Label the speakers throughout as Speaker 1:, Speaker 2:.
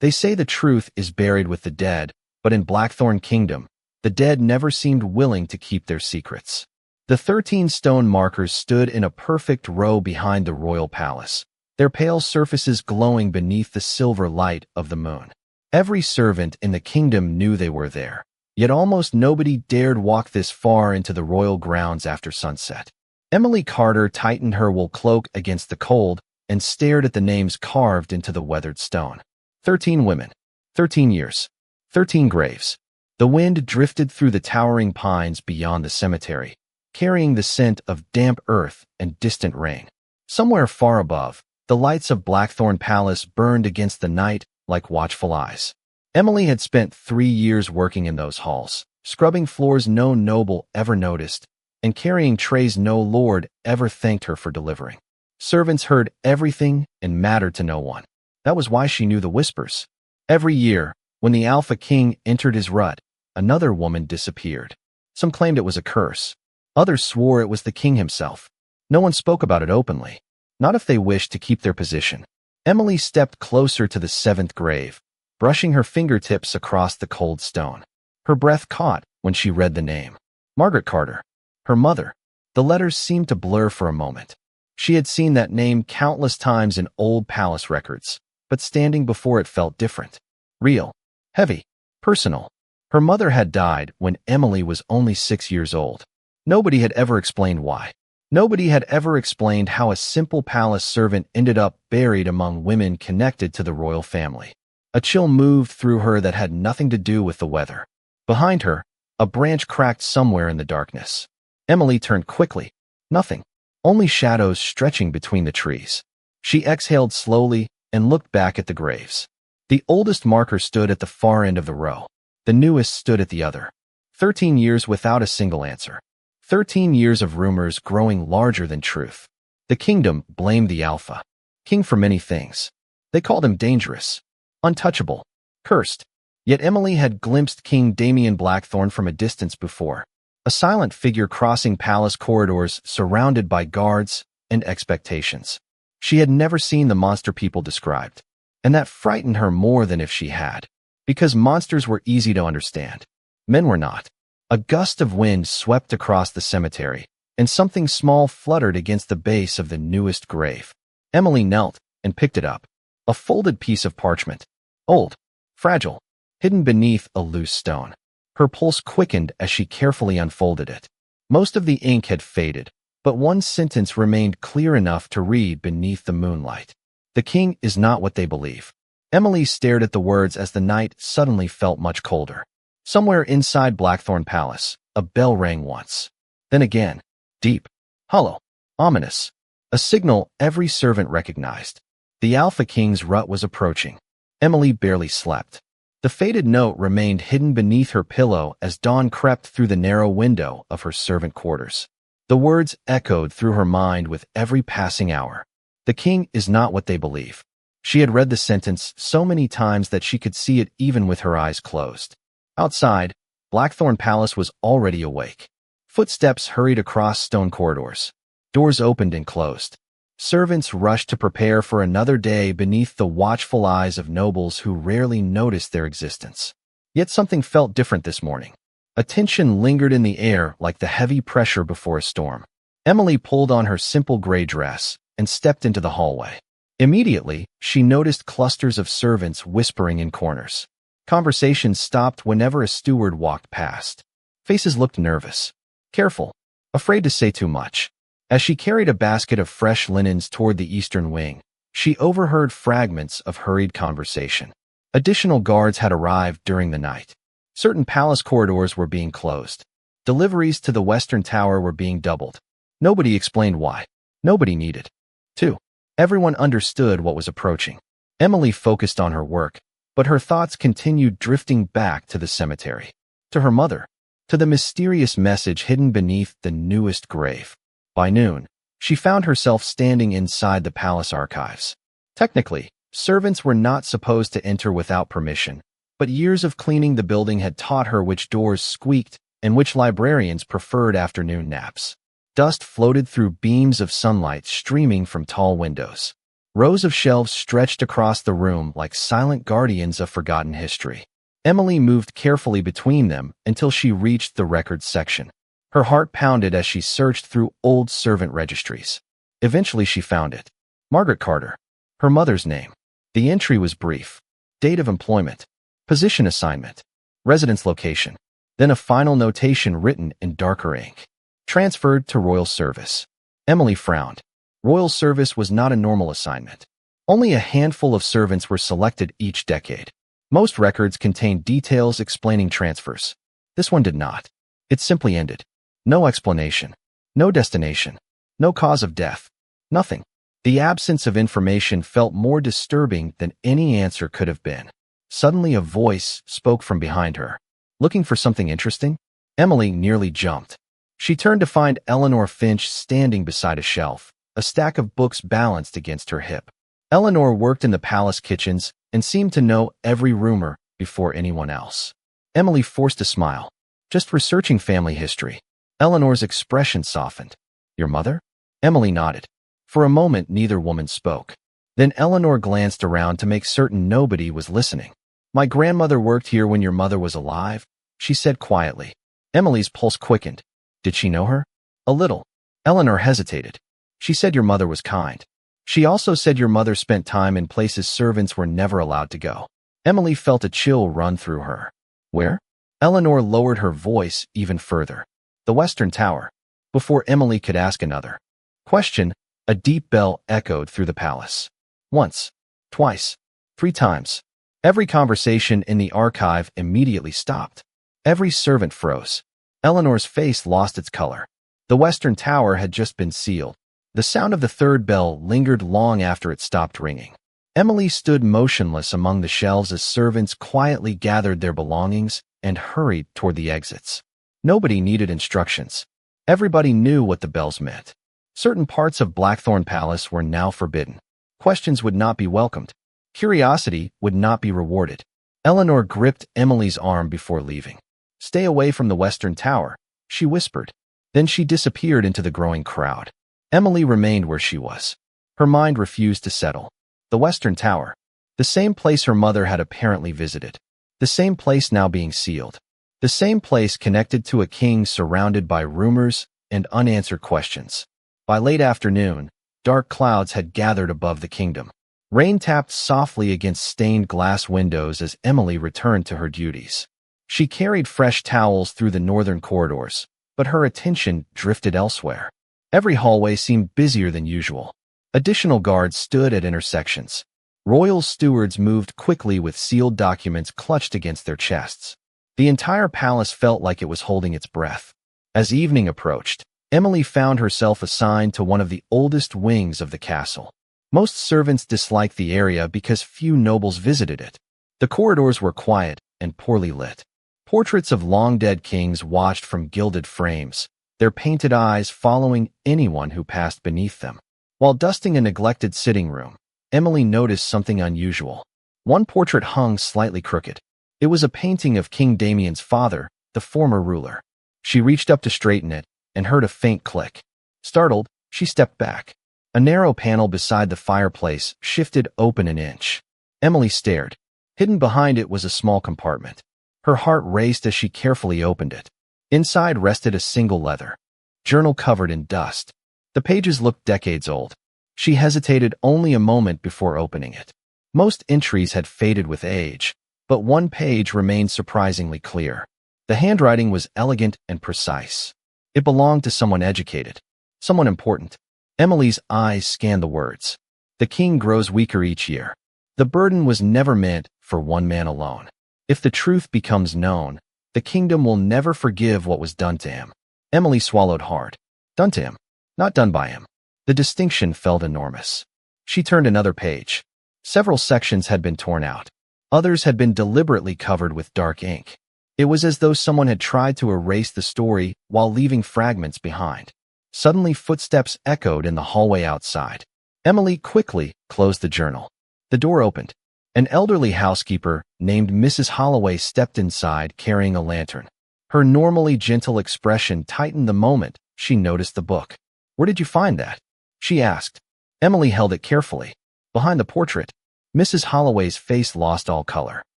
Speaker 1: They say the truth is buried with the dead, but in Blackthorne Kingdom, the dead never seemed willing to keep their secrets. The 13 stone markers stood in a perfect row behind the royal palace, their pale surfaces glowing beneath the silver light of the moon. Every servant in the kingdom knew they were there, yet almost nobody dared walk this far into the royal grounds after sunset. Emily Carter tightened her wool cloak against the cold and stared at the names carved into the weathered stone. 13 women, 13 years, 13 graves. The wind drifted through the towering pines beyond the cemetery, carrying the scent of damp earth and distant rain. Somewhere far above, the lights of Blackthorne Palace burned against the night like watchful eyes. Emily had spent 3 years working in those halls, scrubbing floors no noble ever noticed, and carrying trays no lord ever thanked her for delivering. Servants heard everything and mattered to no one. That was why she knew the whispers. Every year, when the Alpha King entered his rut, another woman disappeared. Some claimed it was a curse. Others swore it was the king himself. No one spoke about it openly, not if they wished to keep their position. Emily stepped closer to the 7th grave, brushing her fingertips across the cold stone. Her breath caught when she read the name. Margaret Carter. Her mother. The letters seemed to blur for a moment. She had seen that name countless times in old palace records, but standing before it felt different. Real. Heavy. Personal. Her mother had died when Emily was only 6 years old. Nobody had ever explained why. Nobody had ever explained how a simple palace servant ended up buried among women connected to the royal family. A chill moved through her that had nothing to do with the weather. Behind her, a branch cracked somewhere in the darkness. Emily turned quickly. Nothing. Only shadows stretching between the trees. She exhaled slowly and looked back at the graves. The oldest marker stood at the far end of the row. The newest stood at the other. 13 years without a single answer. 13 years of rumors growing larger than truth. The kingdom blamed the Alpha King for many things. They called him dangerous, untouchable, cursed. Yet Emily had glimpsed King Damien Blackthorne from a distance before. A silent figure crossing palace corridors surrounded by guards and expectations. She had never seen the monster people described, and that frightened her more than if she had. Because monsters were easy to understand. Men were not. A gust of wind swept across the cemetery, and something small fluttered against the base of the newest grave. Emily knelt and picked it up. A folded piece of parchment. Old. Fragile. Hidden beneath a loose stone. Her pulse quickened as she carefully unfolded it. Most of the ink had faded, but one sentence remained clear enough to read beneath the moonlight. The king is not what they believe. Emily stared at the words as the night suddenly felt much colder. Somewhere inside Blackthorne Palace, a bell rang once. Then again. Deep. Hollow. Ominous. A signal every servant recognized. The Alpha King's rut was approaching. Emily barely slept. The faded note remained hidden beneath her pillow as dawn crept through the narrow window of her servant quarters. The words echoed through her mind with every passing hour. The king is not what they believe. She had read the sentence so many times that she could see it even with her eyes closed. Outside, Blackthorne Palace was already awake. Footsteps hurried across stone corridors. Doors opened and closed. Servants rushed to prepare for another day beneath the watchful eyes of nobles who rarely noticed their existence. Yet something felt different this morning. A tension lingered in the air like the heavy pressure before a storm. Emily pulled on her simple gray dress and stepped into the hallway. Immediately, she noticed clusters of servants whispering in corners. Conversations stopped whenever a steward walked past. Faces looked nervous, careful, afraid to say too much. As she carried a basket of fresh linens toward the eastern wing, she overheard fragments of hurried conversation. Additional guards had arrived during the night. Certain palace corridors were being closed. Deliveries to the western tower were being doubled. Nobody explained why. Nobody needed to. Everyone understood what was approaching. Emily focused on her work, but her thoughts continued drifting back to the cemetery, to her mother, to the mysterious message hidden beneath the newest grave. By noon, she found herself standing inside the palace archives. Technically, servants were not supposed to enter without permission, but years of cleaning the building had taught her which doors squeaked and which librarians preferred afternoon naps. Dust floated through beams of sunlight streaming from tall windows. Rows of shelves stretched across the room like silent guardians of forgotten history. Emily moved carefully between them until she reached the records section. Her heart pounded as she searched through old servant registries. Eventually she found it. Margaret Carter. Her mother's name. The entry was brief. Date of employment. Position assignment. Residence location. Then a final notation written in darker ink. Transferred to Royal Service. Emily frowned. Royal Service was not a normal assignment. Only a handful of servants were selected each decade. Most records contained details explaining transfers. This one did not. It simply ended. No explanation. No destination. No cause of death. Nothing. The absence of information felt more disturbing than any answer could have been. Suddenly a voice spoke from behind her. Looking for something interesting? Emily nearly jumped. She turned to find Eleanor Finch standing beside a shelf, a stack of books balanced against her hip. Eleanor worked in the palace kitchens and seemed to know every rumor before anyone else. Emily forced a smile. Just researching family history. Eleanor's expression softened. Your mother? Emily nodded. For a moment, neither woman spoke. Then Eleanor glanced around to make certain nobody was listening. My grandmother worked here when your mother was alive, she said quietly. Emily's pulse quickened. Did she know her? A little. Eleanor hesitated. She said your mother was kind. She also said your mother spent time in places servants were never allowed to go. Emily felt a chill run through her. Where? Eleanor lowered her voice even further. The Western Tower. Before Emily could ask another question, a deep bell echoed through the palace. Once, twice, 3 times. Every conversation in the archive immediately stopped. Every servant froze. Eleanor's face lost its color. The Western Tower had just been sealed. The sound of the 3rd bell lingered long after it stopped ringing. Emily stood motionless among the shelves as servants quietly gathered their belongings and hurried toward the exits. Nobody needed instructions. Everybody knew what the bells meant. Certain parts of Blackthorne Palace were now forbidden. Questions would not be welcomed. Curiosity would not be rewarded. Eleanor gripped Emily's arm before leaving. Stay away from the Western Tower, she whispered. Then she disappeared into the growing crowd. Emily remained where she was. Her mind refused to settle. The Western Tower. The same place her mother had apparently visited. The same place now being sealed. The same place connected to a king surrounded by rumors and unanswered questions. By late afternoon, dark clouds had gathered above the kingdom. Rain tapped softly against stained glass windows as Emily returned to her duties. She carried fresh towels through the northern corridors, but her attention drifted elsewhere. Every hallway seemed busier than usual. Additional guards stood at intersections. Royal stewards moved quickly with sealed documents clutched against their chests. The entire palace felt like it was holding its breath. As evening approached, Emily found herself assigned to one of the oldest wings of the castle. Most servants disliked the area because few nobles visited it. The corridors were quiet and poorly lit. Portraits of long-dead kings watched from gilded frames, their painted eyes following anyone who passed beneath them. While dusting a neglected sitting room, Emily noticed something unusual. One portrait hung slightly crooked. It was a painting of King Damien's father, the former ruler. She reached up to straighten it and heard a faint click. Startled, she stepped back. A narrow panel beside the fireplace shifted open an inch. Emily stared. Hidden behind it was a small compartment. Her heart raced as she carefully opened it. Inside rested a single leather journal covered in dust. The pages looked decades old. She hesitated only a moment before opening it. Most entries had faded with age, but one page remained surprisingly clear. The handwriting was elegant and precise. It belonged to someone educated, someone important. Emily's eyes scanned the words. The king grows weaker each year. The burden was never meant for one man alone. If the truth becomes known, the kingdom will never forgive what was done to him. Emily swallowed hard. Done to him, not done by him. The distinction felt enormous. She turned another page. Several sections had been torn out. Others had been deliberately covered with dark ink. It was as though someone had tried to erase the story while leaving fragments behind. Suddenly, footsteps echoed in the hallway outside. Emily quickly closed the journal. The door opened. An elderly housekeeper named Mrs. Holloway stepped inside carrying a lantern. Her normally gentle expression tightened the moment she noticed the book. "Where did you find that?" she asked. Emily held it carefully. Behind the portrait, Mrs. Holloway's face lost all color.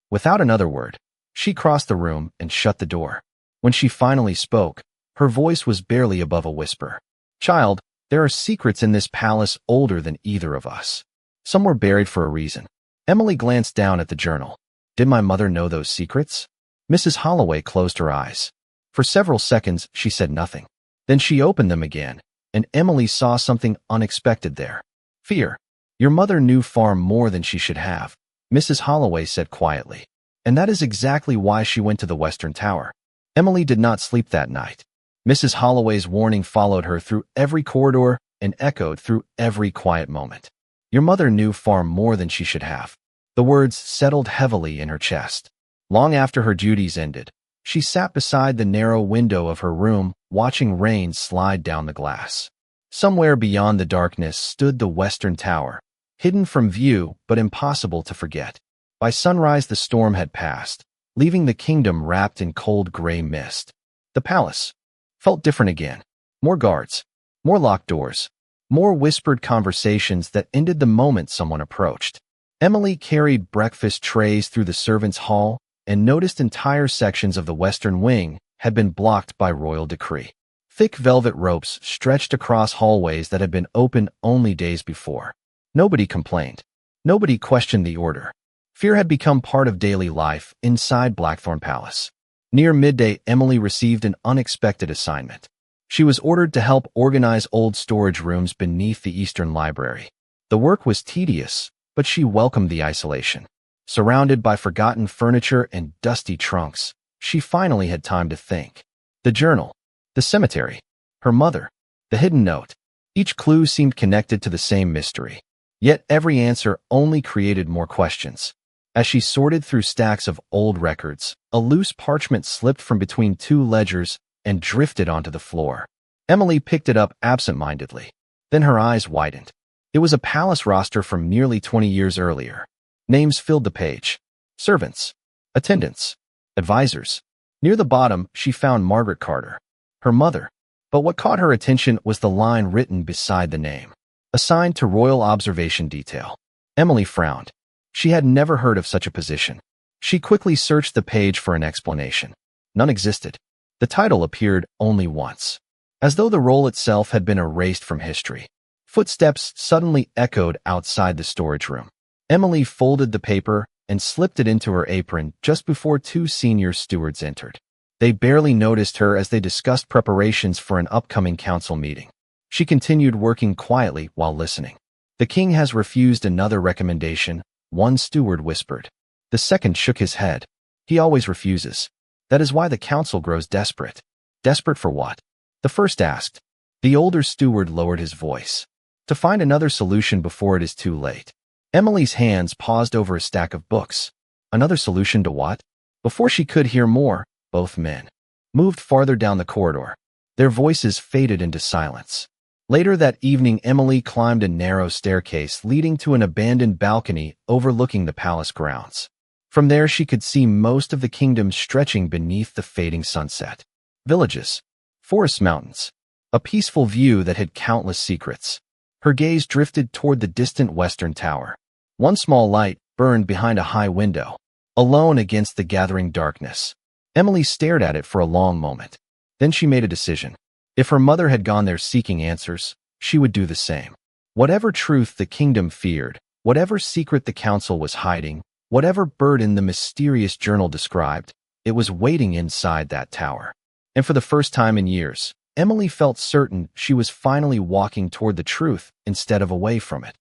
Speaker 1: Without another word, she crossed the room and shut the door. When she finally spoke, her voice was barely above a whisper. "Child, there are secrets in this palace older than either of us. Some were buried for a reason." Emily glanced down at the journal. Did my mother know those secrets? Mrs. Holloway closed her eyes. For several seconds, she said nothing. Then she opened them again, and Emily saw something unexpected there. Fear. "Your mother knew far more than she should have," Mrs. Holloway said quietly. "And that is exactly why she went to the Western Tower." Emily did not sleep that night. Mrs. Holloway's warning followed her through every corridor and echoed through every quiet moment. "Your mother knew far more than she should have." The words settled heavily in her chest. Long after her duties ended, she sat beside the narrow window of her room, watching rain slide down the glass. Somewhere beyond the darkness stood the Western Tower, hidden from view but impossible to forget. By sunrise the storm had passed, leaving the kingdom wrapped in cold gray mist. The palace felt different again. More guards, more locked doors, more whispered conversations that ended the moment someone approached. Emily carried breakfast trays through the servants' hall and noticed entire sections of the western wing had been blocked by royal decree. Thick velvet ropes stretched across hallways that had been open only days before. Nobody complained. Nobody questioned the order. Fear had become part of daily life inside Blackthorne Palace. Near midday, Emily received an unexpected assignment. She was ordered to help organize old storage rooms beneath the Eastern Library. The work was tedious, but she welcomed the isolation. Surrounded by forgotten furniture and dusty trunks, she finally had time to think. The journal, the cemetery, her mother, the hidden note. Each clue seemed connected to the same mystery. Yet every answer only created more questions. As she sorted through stacks of old records, a loose parchment slipped from between two ledgers and drifted onto the floor. Emily picked it up absent-mindedly. Then her eyes widened. It was a palace roster from nearly 20 years earlier. Names filled the page. Servants, attendants, advisors. Near the bottom, she found Margaret Carter, her mother. But what caught her attention was the line written beside the name. Assigned to Royal Observation Detail. Emily frowned. She had never heard of such a position. She quickly searched the page for an explanation. None existed. The title appeared only once, as though the role itself had been erased from history. Footsteps suddenly echoed outside the storage room. Emily folded the paper and slipped it into her apron just before two senior stewards entered. They barely noticed her as they discussed preparations for an upcoming council meeting. She continued working quietly while listening. "The king has refused another recommendation," one steward whispered. The second shook his head. "He always refuses. That is why the council grows desperate." "Desperate for what?" the first asked. The older steward lowered his voice. "To find another solution before it is too late." Emily's hands paused over a stack of books. Another solution to what? Before she could hear more, both men moved farther down the corridor. Their voices faded into silence. Later that evening, Emily climbed a narrow staircase leading to an abandoned balcony overlooking the palace grounds. From there, she could see most of the kingdom stretching beneath the fading sunset. Villages, forest mountains, a peaceful view that had countless secrets. Her gaze drifted toward the distant Western Tower. One small light burned behind a high window, alone against the gathering darkness. Emily stared at it for a long moment. Then she made a decision. If her mother had gone there seeking answers, she would do the same. Whatever truth the kingdom feared, whatever secret the council was hiding, whatever burden the mysterious journal described, it was waiting inside that tower. And for the first time in years, Emily felt certain she was finally walking toward the truth instead of away from it.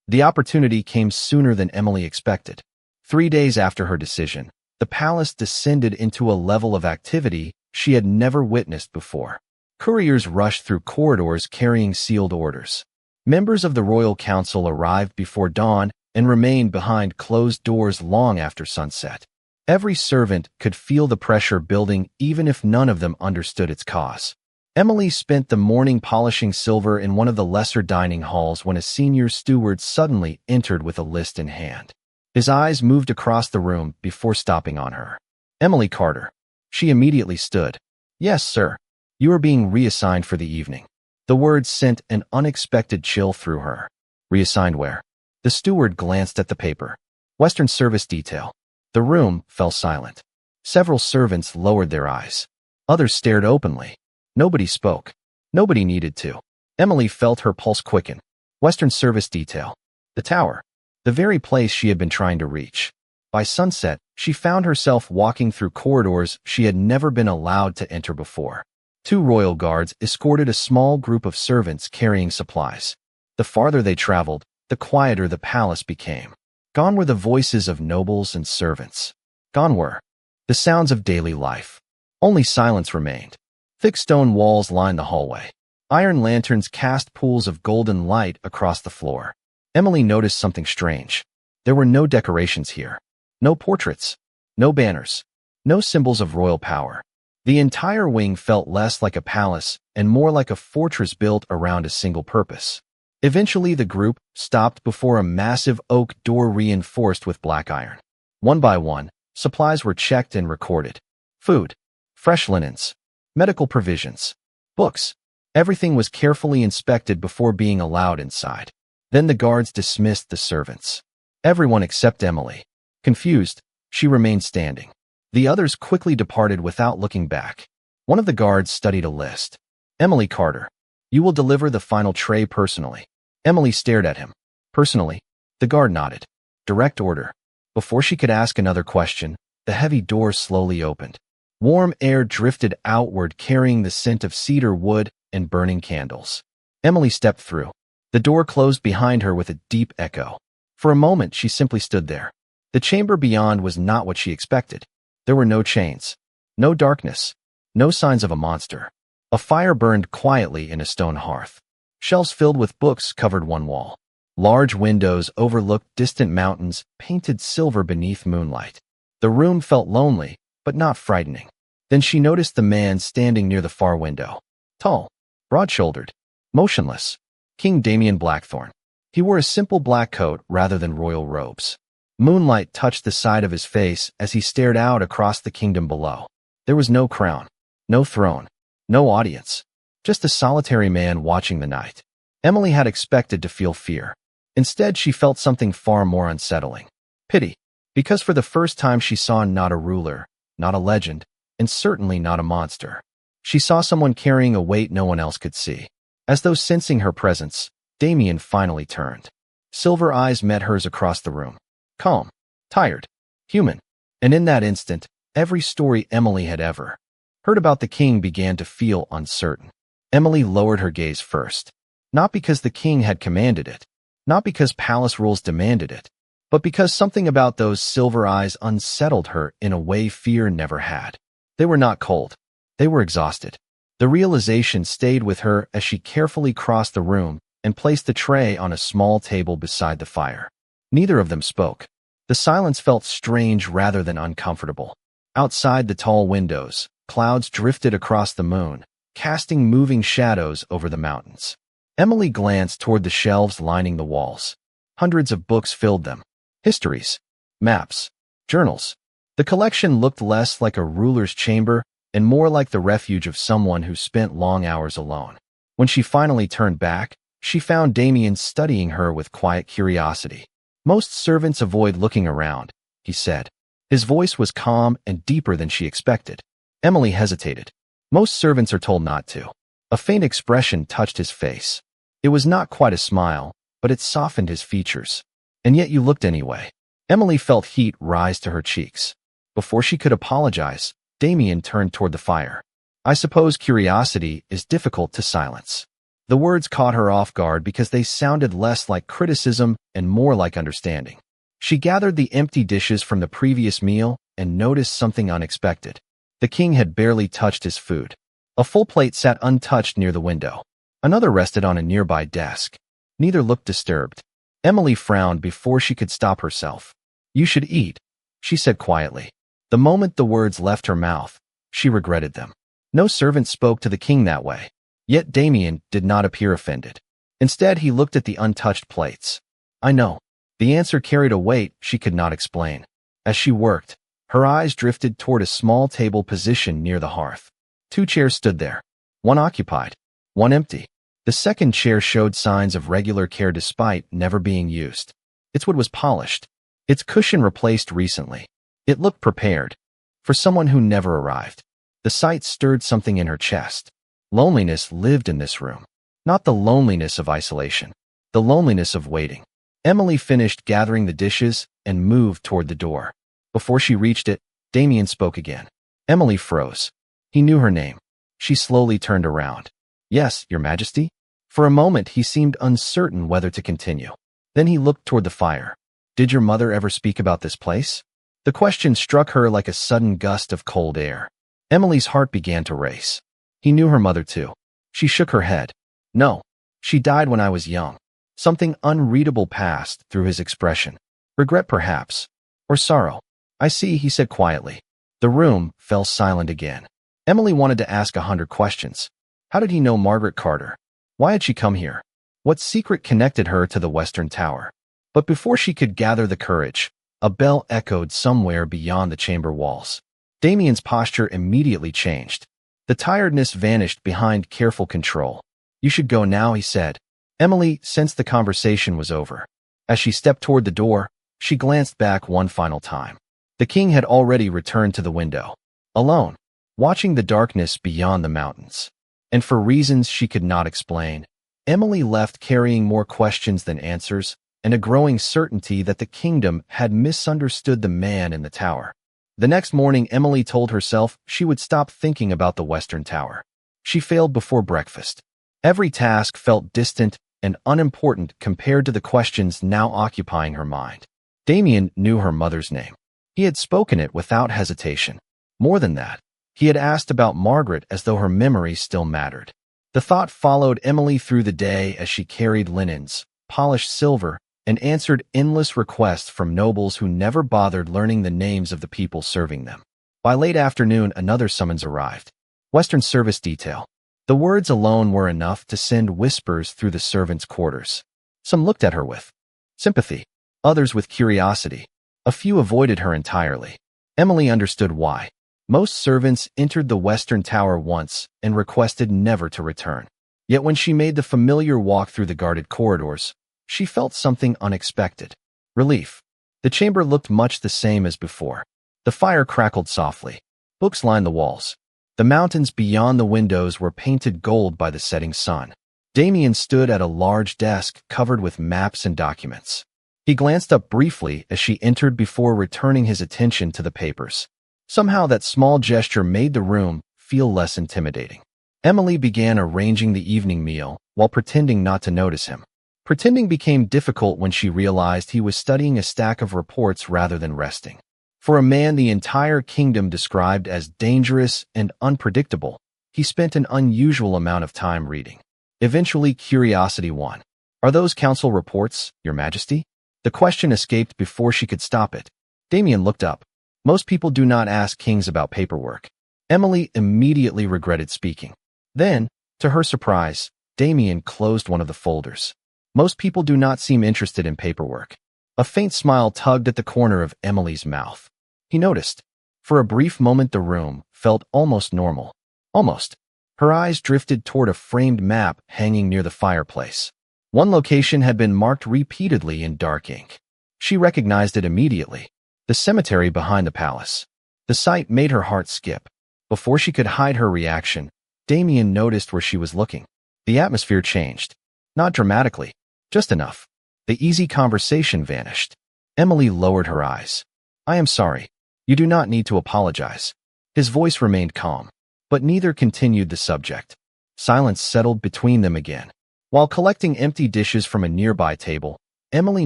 Speaker 1: The opportunity came sooner than Emily expected. 3 days after her decision, the palace descended into a level of activity she had never witnessed before. Couriers rushed through corridors carrying sealed orders. Members of the royal council arrived before dawn and remained behind closed doors long after sunset. Every servant could feel the pressure building even if none of them understood its cause. Emily spent the morning polishing silver in one of the lesser dining halls when a senior steward suddenly entered with a list in hand. His eyes moved across the room before stopping on her. "Emily Carter." She immediately stood. "Yes, sir. You are being reassigned for the evening." The words sent an unexpected chill through her. "Reassigned where?" The steward glanced at the paper. Western Service Detail. The room fell silent. Several servants lowered their eyes. Others stared openly. Nobody spoke. Nobody needed to. Emily felt her pulse quicken. Western Service Detail. The tower. The very place she had been trying to reach. By sunset, she found herself walking through corridors she had never been allowed to enter before. 2 royal guards escorted a small group of servants carrying supplies. The farther they traveled, the quieter the palace became. Gone were the voices of nobles and servants. Gone were the sounds of daily life. Only silence remained. Thick stone walls lined the hallway. Iron lanterns cast pools of golden light across the floor. Emily noticed something strange. There were no decorations here. No portraits. No banners. No symbols of royal power. The entire wing felt less like a palace and more like a fortress built around a single purpose. Eventually, the group stopped before a massive oak door reinforced with black iron. One by one, supplies were checked and recorded. Food, fresh linens, medical provisions, books. Everything was carefully inspected before being allowed inside. Then the guards dismissed the servants. Everyone except Emily. Confused, she remained standing. The others quickly departed without looking back. One of the guards studied a list. Emily Carter. You will deliver the final tray personally. Emily stared at him. Personally? The guard nodded. Direct order. Before she could ask another question, the heavy door slowly opened. Warm air drifted outward, carrying the scent of cedar wood and burning candles. Emily stepped through. The door closed behind her with a deep echo. For a moment, she simply stood there. The chamber beyond was not what she expected. There were no chains, no darkness, no signs of a monster. A fire burned quietly in a stone hearth. Shelves filled with books covered one wall. Large windows overlooked distant mountains, painted silver beneath moonlight. The room felt lonely, but not frightening. Then she noticed the man standing near the far window. Tall, broad-shouldered, motionless. King Damien Blackthorne. He wore a simple black coat rather than royal robes. Moonlight touched the side of his face as he stared out across the kingdom below. There was no crown, no throne, no audience, just a solitary man watching the night. Emily had expected to feel fear. Instead, she felt something far more unsettling. Pity. Because for the first time she saw not a ruler, not a legend, and certainly not a monster. She saw someone carrying a weight no one else could see. As though sensing her presence, Damien finally turned. Silver eyes met hers across the room. Calm, tired, human. And in that instant, every story Emily had ever heard about the king began to feel uncertain. Emily lowered her gaze first. Not because the king had commanded it, not because palace rules demanded it, but because something about those silver eyes unsettled her in a way fear never had. They were not cold. They were exhausted. The realization stayed with her as she carefully crossed the room and placed the tray on a small table beside the fire. Neither of them spoke. The silence felt strange rather than uncomfortable. Outside the tall windows, clouds drifted across the moon, casting moving shadows over the mountains. Emily glanced toward the shelves lining the walls. Hundreds of books filled them. Histories, maps, journals. The collection looked less like a ruler's chamber and more like the refuge of someone who spent long hours alone. When she finally turned back, she found Damien studying her with quiet curiosity. Most servants avoid looking around, he said. His voice was calm and deeper than she expected. Emily hesitated. Most servants are told not to. A faint expression touched his face. It was not quite a smile, but it softened his features. And yet you looked anyway. Emily felt heat rise to her cheeks. Before she could apologize, Damien turned toward the fire. I suppose curiosity is difficult to silence. The words caught her off guard because they sounded less like criticism and more like understanding. She gathered the empty dishes from the previous meal and noticed something unexpected. The king had barely touched his food. A full plate sat untouched near the window. Another rested on a nearby desk. Neither looked disturbed. Emily frowned before she could stop herself. You should eat, she said quietly. The moment the words left her mouth, she regretted them. No servant spoke to the king that way. Yet Damien did not appear offended. Instead, he looked at the untouched plates. I know. The answer carried a weight she could not explain. As she worked, her eyes drifted toward a small table positioned near the hearth. 2 chairs stood there. One occupied, one empty. The second chair showed signs of regular care despite never being used. Its wood was polished, its cushion replaced recently. It looked prepared for someone who never arrived. The sight stirred something in her chest. Loneliness lived in this room. Not the loneliness of isolation, the loneliness of waiting. Emily finished gathering the dishes and moved toward the door. Before she reached it, Damien spoke again. Emily froze. He knew her name. She slowly turned around. Yes, Your Majesty? For a moment he seemed uncertain whether to continue. Then he looked toward the fire. Did your mother ever speak about this place? The question struck her like a sudden gust of cold air. Emily's heart began to race. He knew her mother too. She shook her head. No, she died when I was young. Something unreadable passed through his expression. Regret perhaps. Or sorrow. I see, he said quietly. The room fell silent again. Emily wanted to ask 100 questions. How did he know Margaret Carter? Why had she come here? What secret connected her to the Western Tower? But before she could gather the courage, a bell echoed somewhere beyond the chamber walls. Damien's posture immediately changed. The tiredness vanished behind careful control. You should go now, he said. Emily sensed the conversation was over. As she stepped toward the door, she glanced back one final time. The king had already returned to the window. Alone, watching the darkness beyond the mountains. And for reasons she could not explain, Emily left carrying more questions than answers, and a growing certainty that the kingdom had misunderstood the man in the tower. The next morning, Emily told herself she would stop thinking about the Western Tower. She failed before breakfast. Every task felt distant and unimportant compared to the questions now occupying her mind. Damien knew her mother's name. He had spoken it without hesitation. More than that, he had asked about Margaret as though her memory still mattered. The thought followed Emily through the day as she carried linens, polished silver, and answered endless requests from nobles who never bothered learning the names of the people serving them. By late afternoon, another summons arrived. Western Service Detail. The words alone were enough to send whispers through the servants' quarters. Some looked at her with sympathy, others with curiosity. A few avoided her entirely. Emily understood why. Most servants entered the Western Tower once and requested never to return. Yet when she made the familiar walk through the guarded corridors, she felt something unexpected. Relief. The chamber looked much the same as before. The fire crackled softly. Books lined the walls. The mountains beyond the windows were painted gold by the setting sun. Damien stood at a large desk covered with maps and documents. He glanced up briefly as she entered before returning his attention to the papers. Somehow that small gesture made the room feel less intimidating. Emily began arranging the evening meal while pretending not to notice him. Pretending became difficult when she realized he was studying a stack of reports rather than resting. For a man the entire kingdom described as dangerous and unpredictable, he spent an unusual amount of time reading. Eventually, curiosity won. Are those council reports, Your Majesty? The question escaped before she could stop it. Damien looked up. Most people do not ask kings about paperwork. Emily immediately regretted speaking. Then, to her surprise, Damien closed one of the folders. Most people do not seem interested in paperwork. A faint smile tugged at the corner of Emily's mouth. He noticed. For a brief moment the room felt almost normal. Almost. Her eyes drifted toward a framed map hanging near the fireplace. One location had been marked repeatedly in dark ink. She recognized it immediately. The cemetery behind the palace. The sight made her heart skip. Before she could hide her reaction, Damien noticed where she was looking. The atmosphere changed. Not dramatically. Just enough. The easy conversation vanished. Emily lowered her eyes. I am sorry. You do not need to apologize. His voice remained calm, but neither continued the subject. Silence settled between them again. While collecting empty dishes from a nearby table, Emily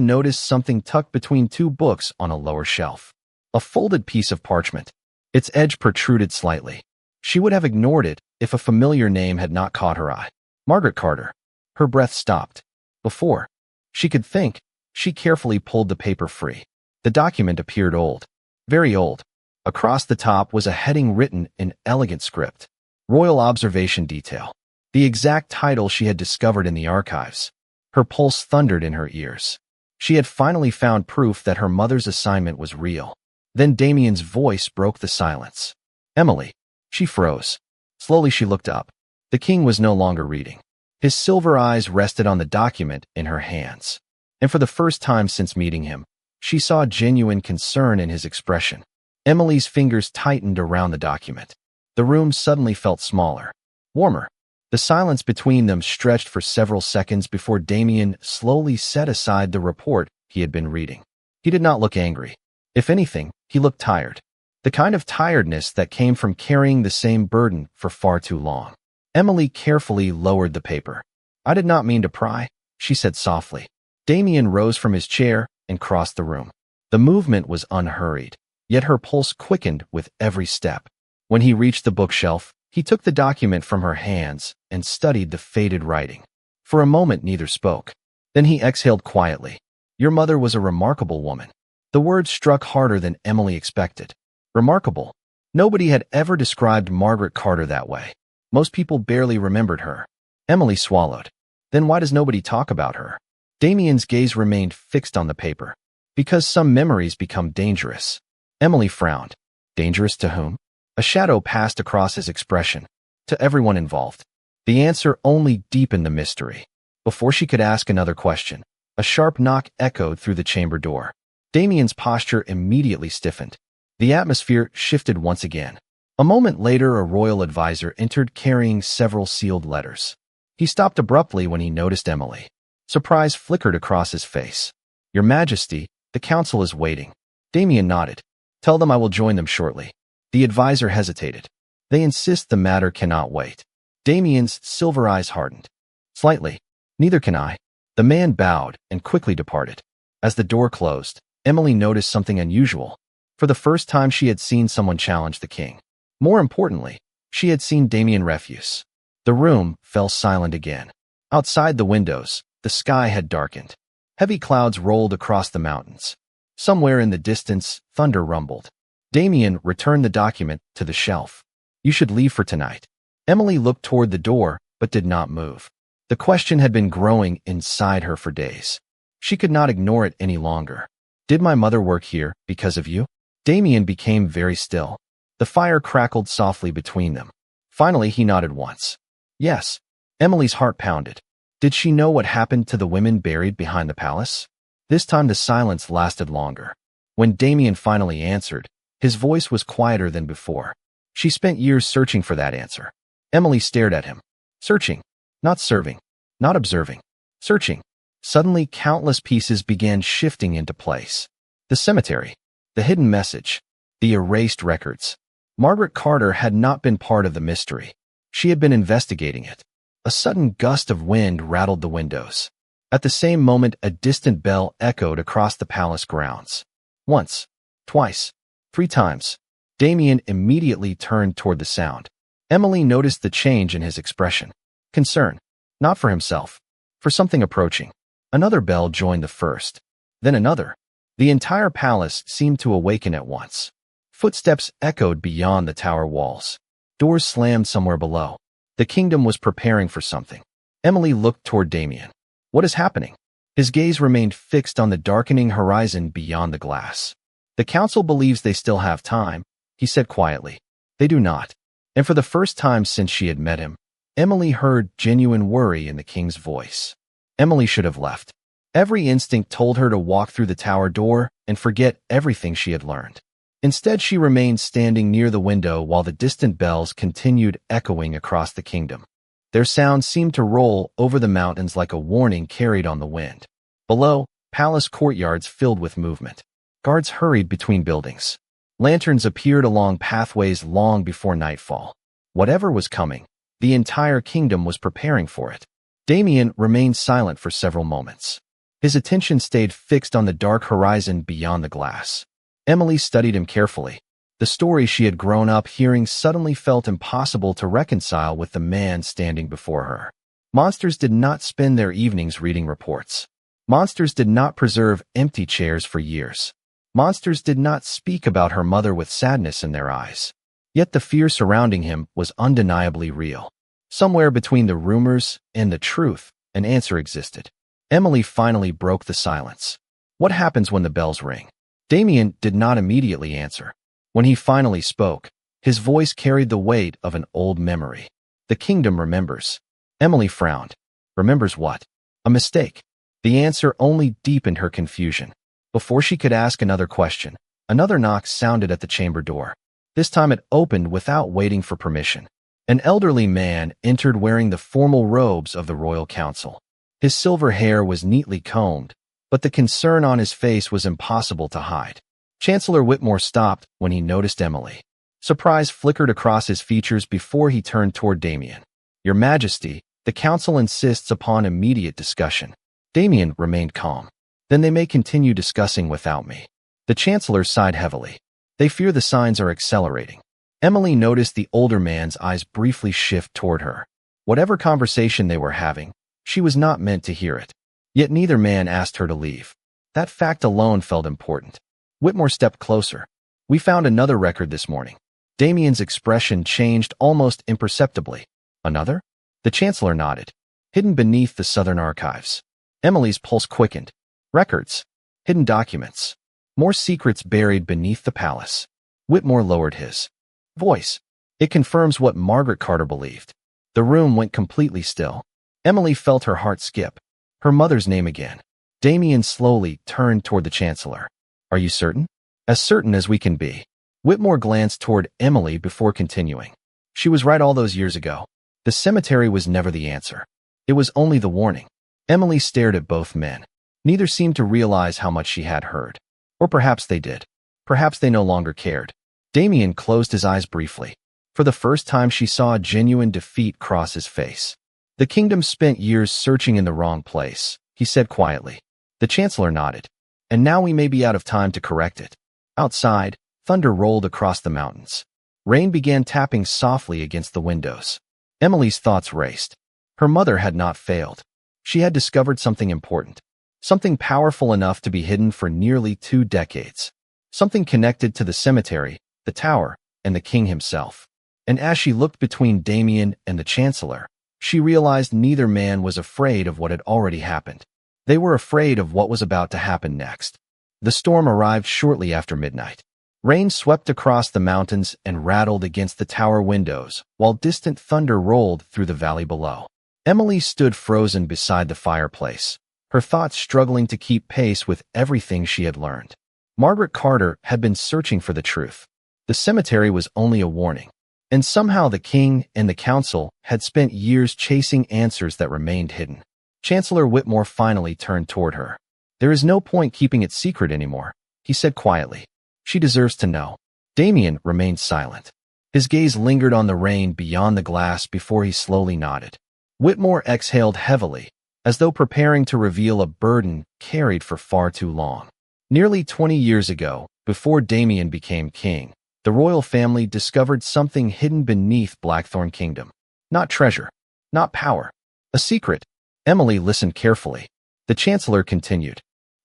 Speaker 1: noticed something tucked between two books on a lower shelf. A folded piece of parchment. Its edge protruded slightly. She would have ignored it if a familiar name had not caught her eye. Margaret Carter. Her breath stopped. Before she could think, she carefully pulled the paper free. The document appeared old. Very old. Across the top was a heading written in elegant script. Royal Observation Detail. The exact title she had discovered in the archives. Her pulse thundered in her ears. She had finally found proof that her mother's assignment was real. Then Damien's voice broke the silence. Emily. She froze. Slowly she looked up. The king was no longer reading. His silver eyes rested on the document in her hands. And for the first time since meeting him, she saw genuine concern in his expression. Emily's fingers tightened around the document. The room suddenly felt smaller, warmer. The silence between them stretched for several seconds before Damien slowly set aside the report he had been reading. He did not look angry. If anything, he looked tired. The kind of tiredness that came from carrying the same burden for far too long. Emily carefully lowered the paper. "I did not mean to pry," she said softly. Damien rose from his chair and crossed the room. The movement was unhurried, yet her pulse quickened with every step. When he reached the bookshelf, he took the document from her hands and studied the faded writing. For a moment, neither spoke. Then he exhaled quietly. "Your mother was a remarkable woman." The word struck harder than Emily expected. Remarkable. Nobody had ever described Margaret Carter that way. Most people barely remembered her. Emily swallowed. Then why does nobody talk about her? Damien's gaze remained fixed on the paper. Because some memories become dangerous. Emily frowned. Dangerous to whom? A shadow passed across his expression. To everyone involved. The answer only deepened the mystery. Before she could ask another question, a sharp knock echoed through the chamber door. Damien's posture immediately stiffened. The atmosphere shifted once again. A moment later, a royal advisor entered carrying several sealed letters. He stopped abruptly when he noticed Emily. Surprise flickered across his face. "Your Majesty, the council is waiting." Damien nodded. "Tell them I will join them shortly." The advisor hesitated. "They insist the matter cannot wait." Damien's silver eyes hardened. "Slightly. Neither can I." The man bowed and quickly departed. As the door closed, Emily noticed something unusual. For the first time, she had seen someone challenge the king. More importantly, she had seen Damien refuse. The room fell silent again. Outside the windows, the sky had darkened. Heavy clouds rolled across the mountains. Somewhere in the distance, thunder rumbled. Damien returned the document to the shelf. "You should leave for tonight." Emily looked toward the door, but did not move. The question had been growing inside her for days. She could not ignore it any longer. "Did my mother work here because of you?" Damien became very still. The fire crackled softly between them. Finally, he nodded once. "Yes." Emily's heart pounded. Did she know what happened to the women buried behind the palace? This time the silence lasted longer. When Damien finally answered, his voice was quieter than before. "She spent years searching for that answer." Emily stared at him. Searching. Not serving. Not observing. Searching. Suddenly, countless pieces began shifting into place. The cemetery. The hidden message. The erased records. Margaret Carter had not been part of the mystery. She had been investigating it. A sudden gust of wind rattled the windows. At the same moment, a distant bell echoed across the palace grounds. Once, twice, 3 times. Damien immediately turned toward the sound. Emily noticed the change in his expression. Concern. Not for himself. For something approaching. Another bell joined the first. Then another. The entire palace seemed to awaken at once. Footsteps echoed beyond the tower walls. Doors slammed somewhere below. The kingdom was preparing for something. Emily looked toward Damien. "What is happening?" His gaze remained fixed on the darkening horizon beyond the glass. "The council believes they still have time," he said quietly. "They do not." And for the first time since she had met him, Emily heard genuine worry in the king's voice. Emily should have left. Every instinct told her to walk through the tower door and forget everything she had learned. Instead, she remained standing near the window while the distant bells continued echoing across the kingdom. Their sound seemed to roll over the mountains like a warning carried on the wind. Below, palace courtyards filled with movement. Guards hurried between buildings. Lanterns appeared along pathways long before nightfall. Whatever was coming, the entire kingdom was preparing for it. Damien remained silent for several moments. His attention stayed fixed on the dark horizon beyond the glass. Emily studied him carefully. The story she had grown up hearing suddenly felt impossible to reconcile with the man standing before her. Monsters did not spend their evenings reading reports. Monsters did not preserve empty chairs for years. Monsters did not speak about her mother with sadness in their eyes. Yet the fear surrounding him was undeniably real. Somewhere between the rumors and the truth, an answer existed. Emily finally broke the silence. "What happens when the bells ring?" Damien did not immediately answer. When he finally spoke, his voice carried the weight of an old memory. "The kingdom remembers." Emily frowned. "Remembers what?" "A mistake." The answer only deepened her confusion. Before she could ask another question, another knock sounded at the chamber door. This time it opened without waiting for permission. An elderly man entered wearing the formal robes of the royal council. His silver hair was neatly combed, but the concern on his face was impossible to hide. Chancellor Whitmore stopped when he noticed Emily. Surprise flickered across his features before he turned toward Damien. "Your Majesty, the council insists upon immediate discussion." Damien remained calm. "Then they may continue discussing without me." The Chancellor sighed heavily. "They fear the signs are accelerating." Emily noticed the older man's eyes briefly shift toward her. Whatever conversation they were having, she was not meant to hear it. Yet neither man asked her to leave. That fact alone felt important. Whitmore stepped closer. "We found another record this morning." Damien's expression changed almost imperceptibly. "Another?" The Chancellor nodded. "Hidden beneath the Southern Archives." Emily's pulse quickened. "Records. Hidden documents. More secrets buried beneath the palace." Whitmore lowered his voice. "It confirms what Margaret Carter believed." The room went completely still. Emily felt her heart skip. Her mother's name again. Damien slowly turned toward the Chancellor. "Are you certain?" "As certain as we can be." Whitmore glanced toward Emily before continuing. "She was right all those years ago. The cemetery was never the answer. It was only the warning." Emily stared at both men. Neither seemed to realize how much she had heard. Or perhaps they did. Perhaps they no longer cared. Damien closed his eyes briefly. For the first time she saw a genuine defeat cross his face. "The kingdom spent years searching in the wrong place," he said quietly. The Chancellor nodded. "And now we may be out of time to correct it." Outside, thunder rolled across the mountains. Rain began tapping softly against the windows. Emily's thoughts raced. Her mother had not failed. She had discovered something important. Something powerful enough to be hidden for nearly 2 decades. Something connected to the cemetery, the tower, and the king himself. And as she looked between Damien and the Chancellor, she realized neither man was afraid of what had already happened. They were afraid of what was about to happen next. The storm arrived shortly after midnight. Rain swept across the mountains and rattled against the tower windows, while distant thunder rolled through the valley below. Emily stood frozen beside the fireplace, her thoughts struggling to keep pace with everything she had learned. Margaret Carter had been searching for the truth. The cemetery was only a warning. And somehow the king and the council had spent years chasing answers that remained hidden. Chancellor Whitmore finally turned toward her. "There is no point keeping it secret anymore," he said quietly. "She deserves to know." Damien remained silent. His gaze lingered on the rain beyond the glass before he slowly nodded. Whitmore exhaled heavily, as though preparing to reveal a burden carried for far too long. Nearly 20 years ago, before Damien became king, the royal family discovered something hidden beneath Blackthorne Kingdom. Not treasure, not power, a secret. Emily listened carefully. The Chancellor continued.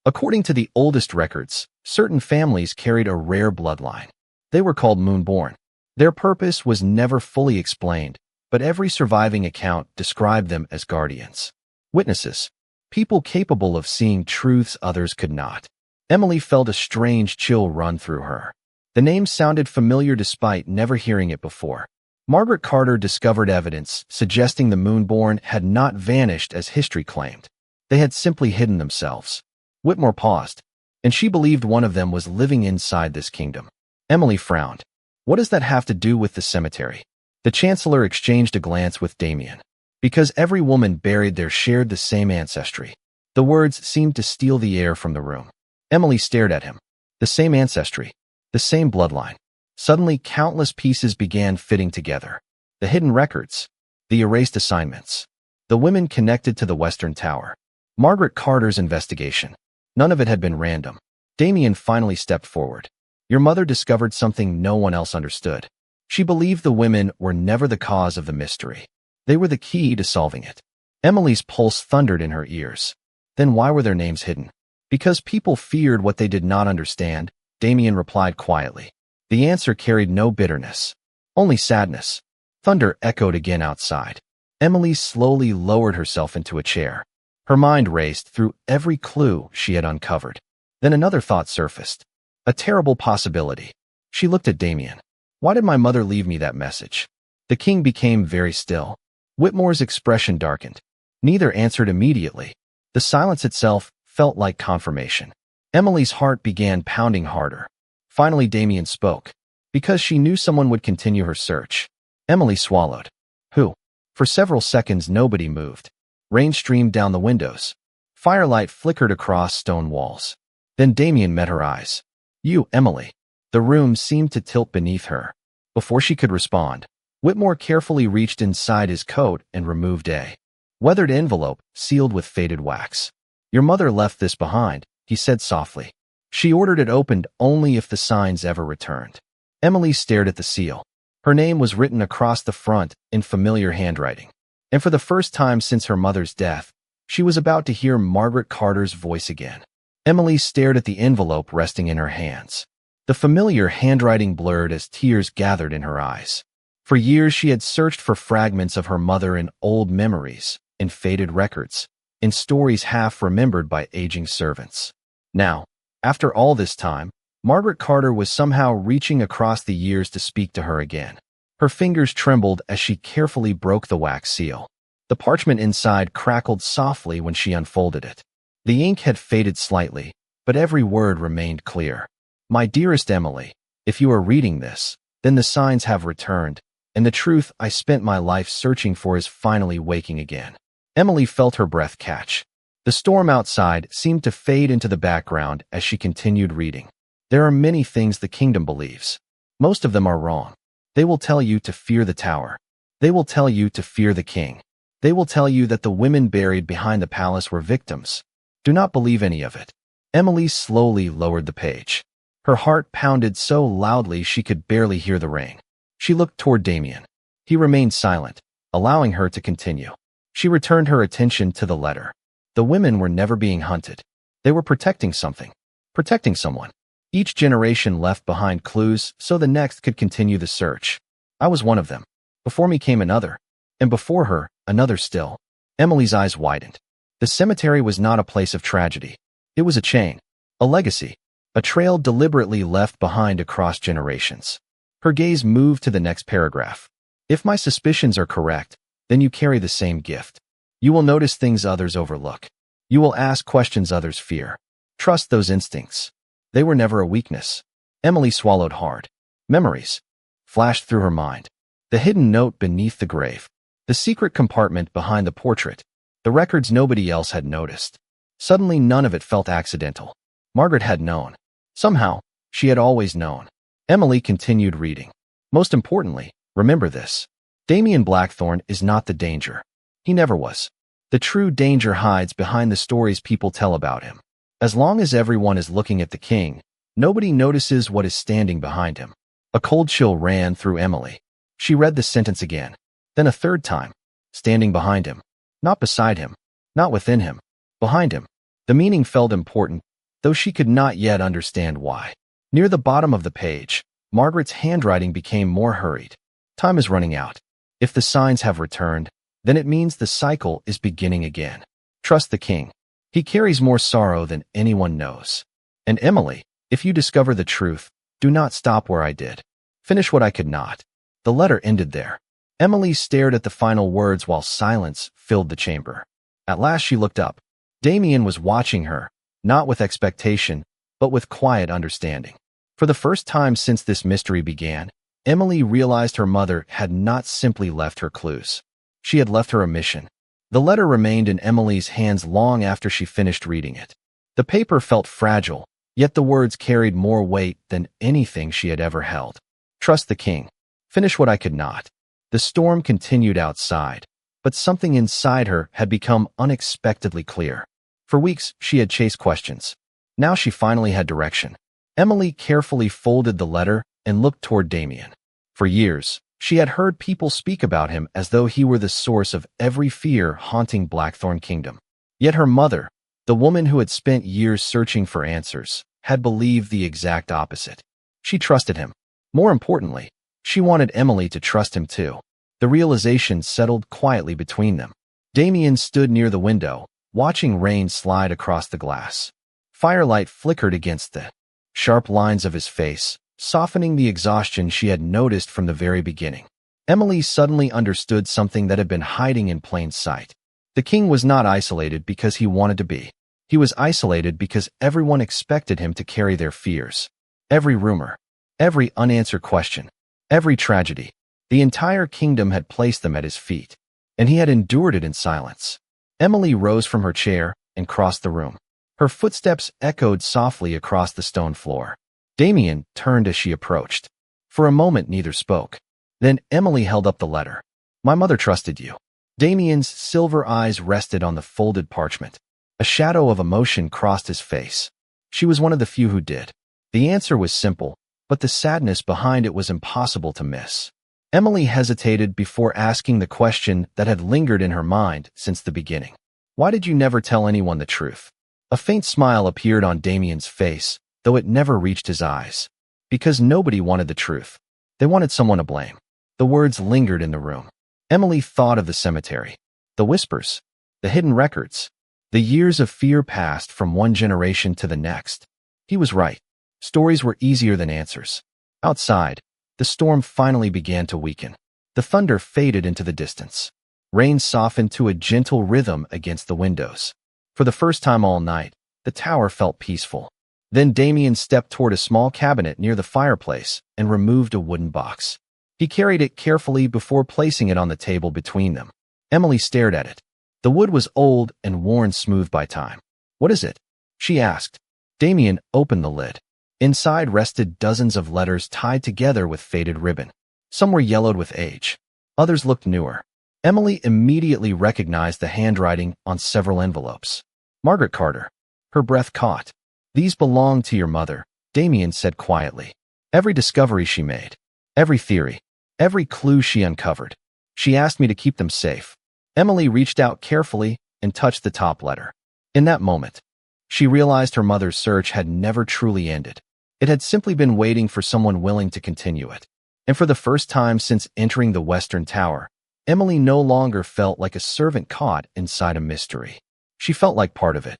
Speaker 1: "According to the oldest records, certain families carried a rare bloodline. They were called Moonborn. Their purpose was never fully explained, but every surviving account described them as guardians. Witnesses. People capable of seeing truths others could not." Emily felt a strange chill run through her. The name sounded familiar despite never hearing it before. Margaret Carter discovered evidence suggesting the Moonborn had not vanished as history claimed. They had simply hidden themselves. Whitmore paused, and she believed one of them was living inside this kingdom. Emily frowned. "What does that have to do with the cemetery?" The Chancellor exchanged a glance with Damien. "Because every woman buried there shared the same ancestry." The words seemed to steal the air from the room. Emily stared at him. The same ancestry. The same bloodline. Suddenly, countless pieces began fitting together. The hidden records. The erased assignments. The women connected to the Western Tower. Margaret Carter's investigation. None of it had been random. Damien finally stepped forward. "Your mother discovered something no one else understood. She believed the women were never the cause of the mystery. They were the key to solving it." Emily's pulse thundered in her ears. Then why were their names hidden? "Because people feared what they did not understand," Damien replied quietly. The answer carried no bitterness, only sadness. Thunder echoed again outside. Emily slowly lowered herself into a chair. Her mind raced through every clue she had uncovered. Then another thought surfaced. A terrible possibility. She looked at Damien. "Why did my mother leave me that message?" The king became very still. Whitmore's expression darkened. Neither answered immediately. The silence itself felt like confirmation. Emily's heart began pounding harder. Finally, Damien spoke. Because she knew someone would continue her search. Emily swallowed. Who? For several seconds, nobody moved. Rain streamed down the windows. Firelight flickered across stone walls. Then Damien met her eyes. You, Emily. The room seemed to tilt beneath her. Before she could respond, Whitmore carefully reached inside his coat and removed a weathered envelope sealed with faded wax. Your mother left this behind, he said softly. She ordered it opened only if the signs ever returned. Emily stared at the seal. Her name was written across the front in familiar handwriting. And for the first time since her mother's death, she was about to hear Margaret Carter's voice again. Emily stared at the envelope resting in her hands. The familiar handwriting blurred as tears gathered in her eyes. For years she had searched for fragments of her mother in old memories, in faded records, in stories half remembered by aging servants. Now, after all this time, Margaret Carter was somehow reaching across the years to speak to her again. Her fingers trembled as she carefully broke the wax seal. The parchment inside crackled softly when she unfolded it. The ink had faded slightly, but every word remained clear. My dearest Emily, if you are reading this, then the signs have returned, and the truth I spent my life searching for is finally waking again. Emily felt her breath catch. The storm outside seemed to fade into the background as she continued reading. There are many things the kingdom believes. Most of them are wrong. They will tell you to fear the tower. They will tell you to fear the king. They will tell you that the women buried behind the palace were victims. Do not believe any of it. Emily slowly lowered the page. Her heart pounded so loudly she could barely hear the rain. She looked toward Damien. He remained silent, allowing her to continue. She returned her attention to the letter. The women were never being hunted. They were protecting something. Protecting someone. Each generation left behind clues so the next could continue the search. I was one of them. Before me came another. And before her, another still. Emily's eyes widened. The cemetery was not a place of tragedy. It was a chain. A legacy. A trail deliberately left behind across generations. Her gaze moved to the next paragraph. If my suspicions are correct, then you carry the same gift. You will notice things others overlook. You will ask questions others fear. Trust those instincts. They were never a weakness. Emily swallowed hard. Memories flashed through her mind. The hidden note beneath the grave. The secret compartment behind the portrait. The records nobody else had noticed. Suddenly none of it felt accidental. Margaret had known. Somehow, she had always known. Emily continued reading. Most importantly, remember this. Damien Blackthorne is not the danger. He never was. The true danger hides behind the stories people tell about him. As long as everyone is looking at the king, nobody notices what is standing behind him. A cold chill ran through Emily. She read the sentence again. Then a third time. Standing behind him. Not beside him. Not within him. Behind him. The meaning felt important, though she could not yet understand why. Near the bottom of the page, Margaret's handwriting became more hurried. Time is running out. If the signs have returned, then it means the cycle is beginning again. Trust the king. He carries more sorrow than anyone knows. And Emily, if you discover the truth, do not stop where I did. Finish what I could not. The letter ended there. Emily stared at the final words while silence filled the chamber. At last she looked up. Damien was watching her, not with expectation, but with quiet understanding. For the first time since this mystery began, Emily realized her mother had not simply left her clues. She had left her a mission. The letter remained in Emily's hands long after she finished reading it. The paper felt fragile, yet the words carried more weight than anything she had ever held. Trust the king. Finish what I could not. The storm continued outside, but something inside her had become unexpectedly clear. For weeks, she had chased questions. Now she finally had direction. Emily carefully folded the letter and looked toward Damien. For years, she had heard people speak about him as though he were the source of every fear haunting Blackthorne Kingdom. Yet her mother, the woman who had spent years searching for answers, had believed the exact opposite. She trusted him. More importantly, she wanted Emily to trust him too. The realization settled quietly between them. Damien stood near the window, watching rain slide across the glass. Firelight flickered against the sharp lines of his face, softening the exhaustion she had noticed from the very beginning. Emily suddenly understood something that had been hiding in plain sight. The The king was not isolated because he wanted to be. He was isolated because everyone expected him to carry their fears. Every rumor, every unanswered question, every tragedy, the entire kingdom had placed them at his feet, and he had endured it in silence. Emily rose from her chair and crossed the room. Her footsteps echoed softly across the stone floor. Damien turned as she approached. For a moment, neither spoke. Then Emily held up the letter. "My mother trusted you." Damien's silver eyes rested on the folded parchment. A shadow of emotion crossed his face. She was one of the few who did. The answer was simple, but the sadness behind it was impossible to miss. Emily hesitated before asking the question that had lingered in her mind since the beginning. "Why did you never tell anyone the truth?" A faint smile appeared on Damien's face, though it never reached his eyes. "Because nobody wanted the truth. They wanted someone to blame." The words lingered in the room. Emily thought of the cemetery, the whispers, the hidden records. The years of fear passed from one generation to the next. He was right. Stories were easier than answers. Outside, the storm finally began to weaken. The thunder faded into the distance. Rain softened to a gentle rhythm against the windows. For the first time all night, the tower felt peaceful. Then Damien stepped toward a small cabinet near the fireplace and removed a wooden box. He carried it carefully before placing it on the table between them. Emily stared at it. The wood was old and worn smooth by time. "What is it?" she asked. Damien opened the lid. Inside rested dozens of letters tied together with faded ribbon. Some were yellowed with age. Others looked newer. Emily immediately recognized the handwriting on several envelopes. "Margaret Carter." Her breath caught. "These belong to your mother," Damien said quietly. "Every discovery she made, every theory, every clue she uncovered. She asked me to keep them safe." Emily reached out carefully and touched the top letter. In that moment, she realized her mother's search had never truly ended. It had simply been waiting for someone willing to continue it. And for the first time since entering the Western Tower, Emily no longer felt like a servant caught inside a mystery. She felt like part of it.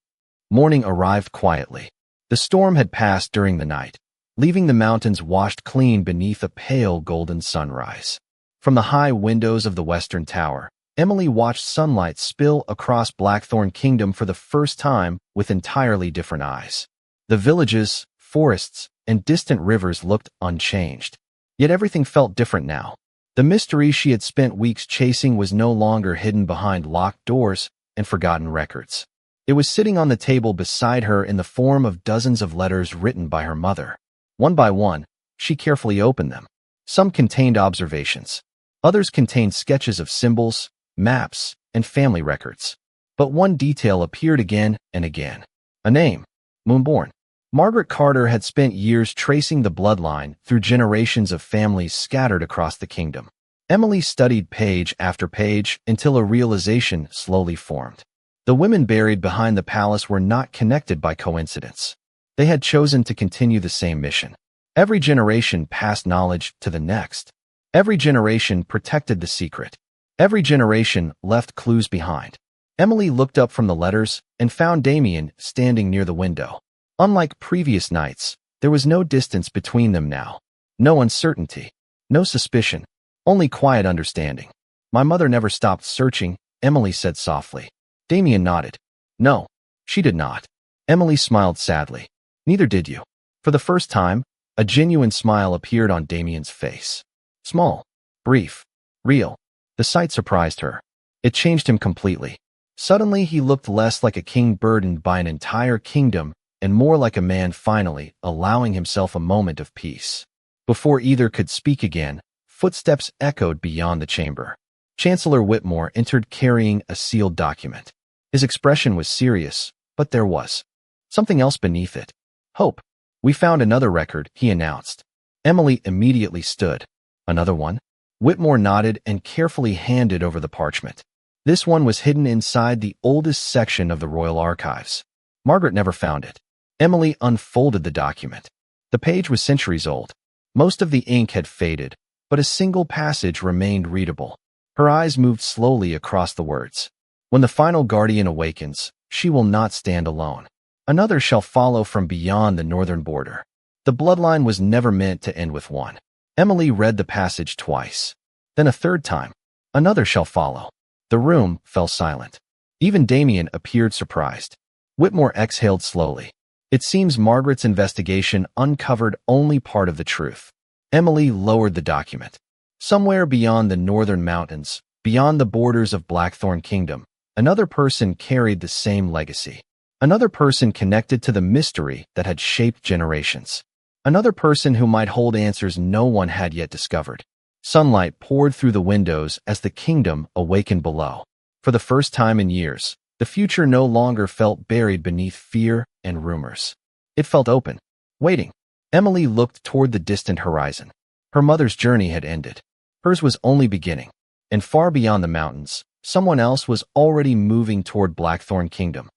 Speaker 1: Morning arrived quietly. The storm had passed during the night, leaving the mountains washed clean beneath a pale golden sunrise. From the high windows of the Western Tower, Emily watched sunlight spill across Blackthorne Kingdom for the first time with entirely different eyes. The villages, forests, and distant rivers looked unchanged. Yet everything felt different now. The mystery she had spent weeks chasing was no longer hidden behind locked doors and forgotten records. It was sitting on the table beside her in the form of dozens of letters written by her mother. One by one, she carefully opened them. Some contained observations. Others contained sketches of symbols, maps, and family records. But one detail appeared again and again. A name, Moonborn. Margaret Carter had spent years tracing the bloodline through generations of families scattered across the kingdom. Emily studied page after page until a realization slowly formed. The women buried behind the palace were not connected by coincidence. They had chosen to continue the same mission. Every generation passed knowledge to the next. Every generation protected the secret. Every generation left clues behind. Emily looked up from the letters and found Damien standing near the window. Unlike previous nights, there was no distance between them now. No uncertainty. No suspicion. Only quiet understanding. "My mother never stopped searching," Emily said softly. Damien nodded. "No, she did not." Emily smiled sadly. "Neither did you." For the first time, a genuine smile appeared on Damien's face. Small, brief, real. The sight surprised her. It changed him completely. Suddenly, he looked less like a king burdened by an entire kingdom and more like a man finally allowing himself a moment of peace. Before either could speak again, footsteps echoed beyond the chamber. Chancellor Whitmore entered carrying a sealed document. His expression was serious, but there was something else beneath it. "Hope. We found another record," he announced. Emily immediately stood. "Another one?" Whitmore nodded and carefully handed over the parchment. This one was hidden inside the oldest section of the royal archives. Margaret never found it. Emily unfolded the document. The page was centuries old. Most of the ink had faded, but a single passage remained readable. Her eyes moved slowly across the words. "When the final guardian awakens, she will not stand alone. Another shall follow from beyond the northern border." The bloodline was never meant to end with one. Emily read the passage twice. Then a third time. "Another shall follow." The room fell silent. Even Damien appeared surprised. Whitmore exhaled slowly. It seems Margaret's investigation uncovered only part of the truth. Emily lowered the document. Somewhere beyond the northern mountains, beyond the borders of Blackthorne Kingdom, another person carried the same legacy. Another person connected to the mystery that had shaped generations. Another person who might hold answers no one had yet discovered. Sunlight poured through the windows as the kingdom awakened below. For the first time in years, the future no longer felt buried beneath fear and rumors. It felt open, waiting. Emily looked toward the distant horizon. Her mother's journey had ended. Hers was only beginning. And far beyond the mountains, someone else was already moving toward Blackthorne Kingdom.